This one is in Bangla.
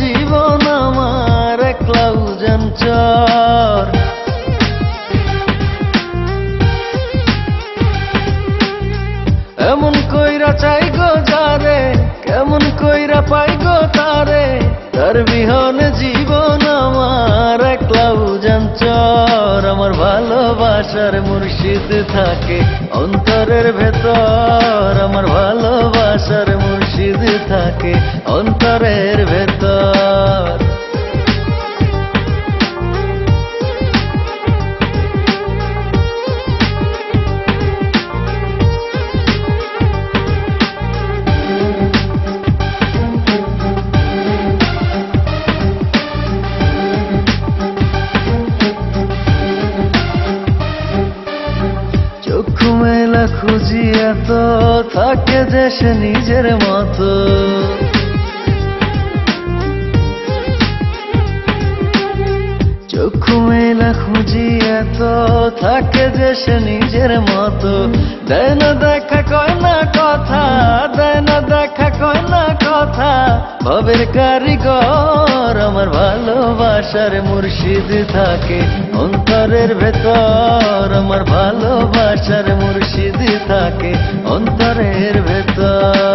জীবন আমার একলা উজান চর। এমন কইরা চাই গো যারে, কেমন কইরা পাই গো তারে, তার বিহনে জীবন আমার একলা উজান চর। আমার ভালোবাসার মুর্শিদ থাকে অন্তরের ভেতর, আমার ভালোবাসার মুর্শিদ থাকে অন্তরের ভেতর। চক্ষু মেলা খুঁজি এত, থাকে যে সে নিজের মতো। চক্ষু মেলা খুঁজি এত, থাকে যে সে নিজের মতো। দেয় না দেখা কয় না কথা, দেয় না দেখা কয় না কথা, ভবের কারিগর। আমার ভালোবাসার মুর্শিদ থাকে অন্তরের ভেতর, আমার ভালোবাসার মুর্শিদ থাকে অন্তরের ভেতর।